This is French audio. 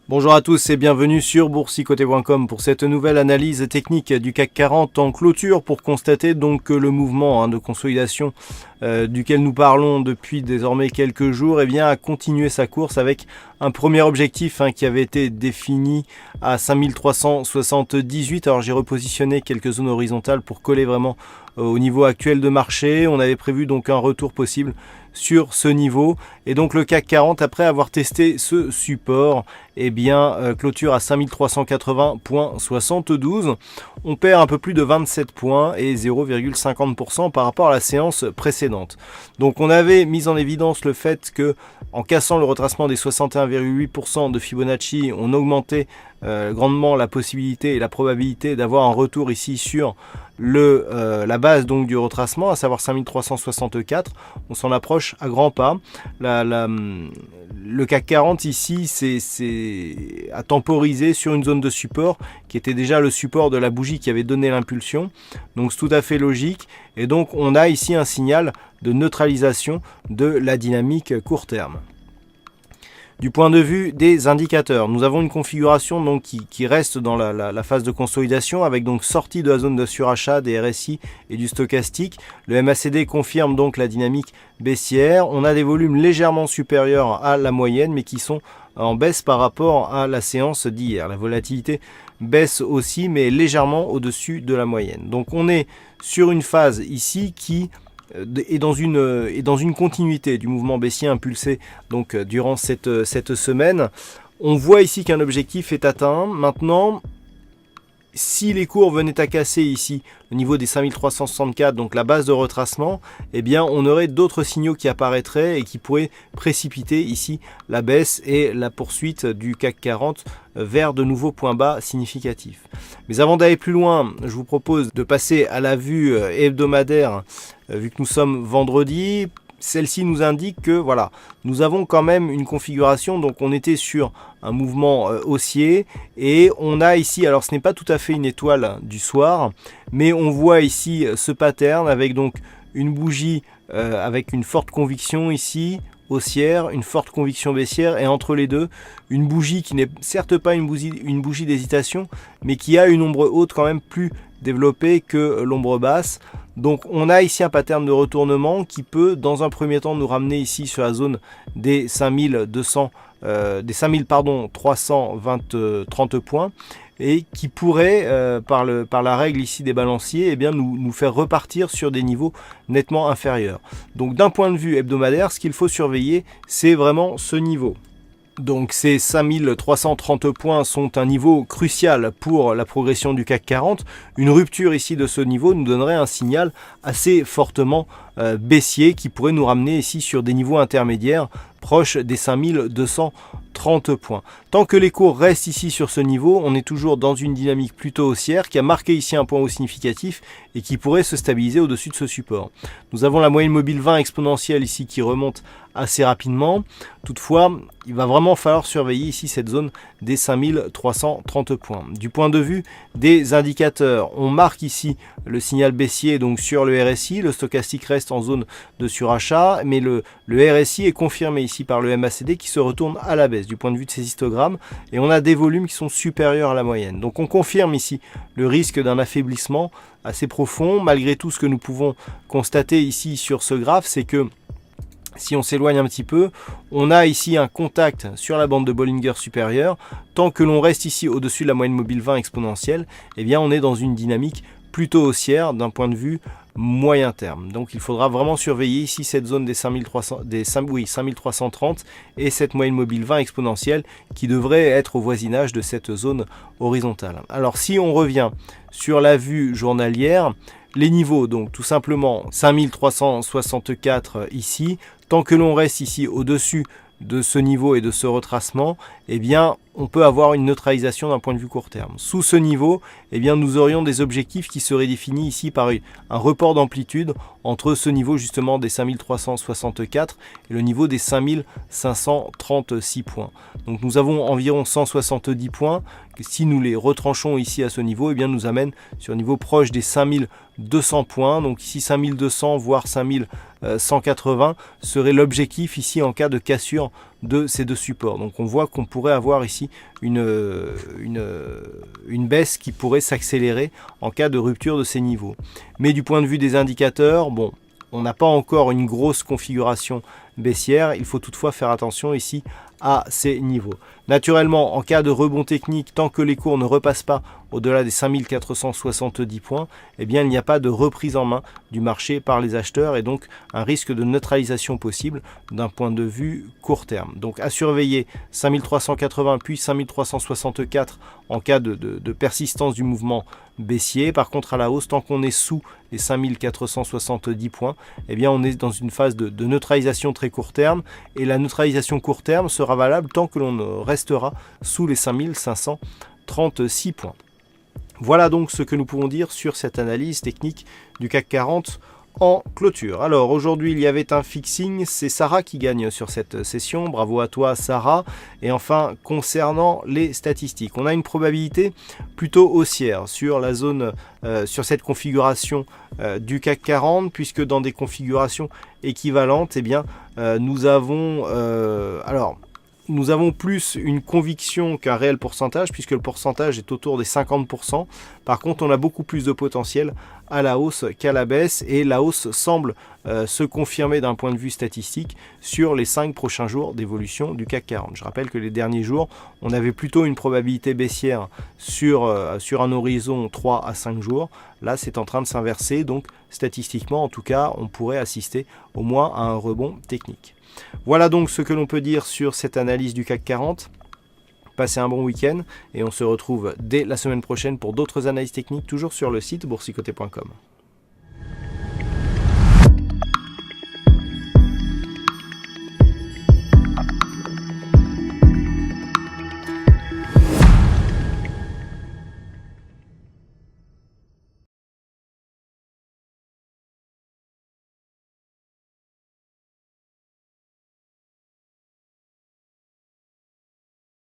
Bonjour à tous et bienvenue sur boursicoté.com pour cette nouvelle analyse technique du CAC 40 en clôture pour constater donc que le mouvement de consolidation duquel nous parlons depuis désormais quelques jours a continué sa course avec un premier objectif qui avait été défini à 5378. Alors j'ai repositionné quelques zones horizontales pour coller vraiment au niveau actuel de marché. On avait prévu donc un retour possible sur ce niveau et donc le CAC 40 après avoir testé ce support clôture à 5380.72. On perd un peu plus de 27 points et 0,50% par rapport à la séance précédente. Donc on avait mis en évidence le fait que en cassant le retracement des 61,8% de Fibonacci, on augmentait grandement la possibilité et la probabilité d'avoir un retour ici sur la base donc du retracement, à savoir 5364. On s'en approche à grands pas. Le CAC 40 ici a temporisé sur une zone de support qui était déjà le support de la bougie qui avait donné l'impulsion. Donc c'est tout à fait logique. Et donc on a ici un signal de neutralisation de la dynamique court terme. Du point de vue des indicateurs, nous avons une configuration donc qui reste dans la phase de consolidation avec donc sortie de la zone de surachat des RSI et du stochastique. Le MACD confirme donc la dynamique baissière. On a des volumes légèrement supérieurs à la moyenne mais qui sont en baisse par rapport à la séance d'hier. La volatilité baisse aussi mais légèrement au-dessus de la moyenne. Donc on est sur une phase ici qui est dans une continuité du mouvement baissier impulsé donc durant cette semaine. On voit ici qu'un objectif est atteint. Maintenant, si les cours venaient à casser ici le niveau des 5364, donc la base de retracement, on aurait d'autres signaux qui apparaîtraient et qui pourraient précipiter ici la baisse et la poursuite du CAC 40 vers de nouveaux points bas significatifs. Mais avant d'aller plus loin, je vous propose de passer à la vue hebdomadaire, vu que nous sommes vendredi. Celle-ci nous indique que voilà, nous avons quand même une configuration, donc on était sur un mouvement haussier et on a ici, alors ce n'est pas tout à fait une étoile du soir, mais on voit ici ce pattern avec donc une bougie avec une forte conviction ici, haussière, une forte conviction baissière et entre les deux, une bougie qui n'est certes pas une bougie d'hésitation, mais qui a une ombre haute quand même plus développée que l'ombre basse. Donc on a ici un pattern de retournement qui peut dans un premier temps nous ramener ici sur la zone des 5330 points et qui pourrait par la règle ici des balanciers nous faire repartir sur des niveaux nettement inférieurs. Donc d'un point de vue hebdomadaire, ce qu'il faut surveiller, c'est vraiment ce niveau. Donc ces 5330 points sont un niveau crucial pour la progression du CAC 40. Une rupture ici de ce niveau nous donnerait un signal assez fortement baissier qui pourrait nous ramener ici sur des niveaux intermédiaires proches des 5230 points. Tant que les cours restent ici sur ce niveau, on est toujours dans une dynamique plutôt haussière qui a marqué ici un point haut significatif et qui pourrait se stabiliser au-dessus de ce support. Nous avons la moyenne mobile 20 exponentielle ici qui remonte assez rapidement. Toutefois, il va vraiment falloir surveiller ici cette zone des 5330 points. Du point de vue des indicateurs, on marque ici le signal baissier donc sur le RSI, le stochastique reste en zone de surachat, mais le RSI est confirmé ici par le MACD qui se retourne à la baisse du point de vue de ces histogrammes et on a des volumes qui sont supérieurs à la moyenne. Donc on confirme ici le risque d'un affaiblissement assez profond. Malgré tout, ce que nous pouvons constater ici sur ce graphe, c'est que si on s'éloigne un petit peu, on a ici un contact sur la bande de Bollinger supérieure. Tant que l'on reste ici au-dessus de la moyenne mobile 20 exponentielle, on est dans une dynamique plutôt haussière d'un point de vue moyen terme. Donc il faudra vraiment surveiller ici cette zone des 5330 et cette moyenne mobile 20 exponentielle qui devrait être au voisinage de cette zone horizontale. Alors si on revient sur la vue journalière, les niveaux, donc tout simplement 5364 ici, tant que l'on reste ici au-dessus de ce niveau et de ce retracement, on peut avoir une neutralisation d'un point de vue court terme. Sous ce niveau, nous aurions des objectifs qui seraient définis ici par un report d'amplitude entre ce niveau justement des 5364 et le niveau des 5536 points. Donc nous avons environ 170 points que si nous les retranchons ici à ce niveau, nous amène sur un niveau proche des 5200 points. Donc ici 5200 voire 5180 serait l'objectif ici en cas de cassure de ces deux supports. Donc on voit qu'on pourrait avoir ici une baisse qui pourrait s'accélérer en cas de rupture de ces niveaux. Mais du point de vue des indicateurs, bon, on n'a pas encore une grosse configuration baissière. Il faut toutefois faire attention ici à ces niveaux. Naturellement, en cas de rebond technique, tant que les cours ne repassent pas au-delà des 5470 points, eh bien, il n'y a pas de reprise en main du marché par les acheteurs et donc un risque de neutralisation possible d'un point de vue court terme. Donc à surveiller 5380 puis 5364 en cas de persistance du mouvement baissier. Par contre, à la hausse, tant qu'on est sous les 5470 points, eh bien, on est dans une phase de neutralisation très court terme et la neutralisation court terme sera valable tant que l'on restera sous les 5536 points. Voilà donc ce que nous pouvons dire sur cette analyse technique du CAC 40 en clôture. Alors aujourd'hui il y avait un fixing, c'est Sarah qui gagne sur cette session, bravo à toi Sarah. Et enfin concernant les statistiques, on a une probabilité plutôt haussière sur la zone, sur cette configuration du CAC 40, puisque dans des configurations équivalentes, eh bien, nous avons plus une conviction qu'un réel pourcentage, puisque le pourcentage est autour des 50%. Par contre, on a beaucoup plus de potentiel à la hausse qu'à la baisse, et la hausse semble se confirmer d'un point de vue statistique sur les 5 prochains jours d'évolution du CAC 40. Je rappelle que les derniers jours, on avait plutôt une probabilité baissière sur un horizon 3 à 5 jours. Là, c'est en train de s'inverser, donc statistiquement, en tout cas, on pourrait assister au moins à un rebond technique. Voilà donc ce que l'on peut dire sur cette analyse du CAC 40. Passez un bon week-end et on se retrouve dès la semaine prochaine pour d'autres analyses techniques, toujours sur le site boursicoté.com.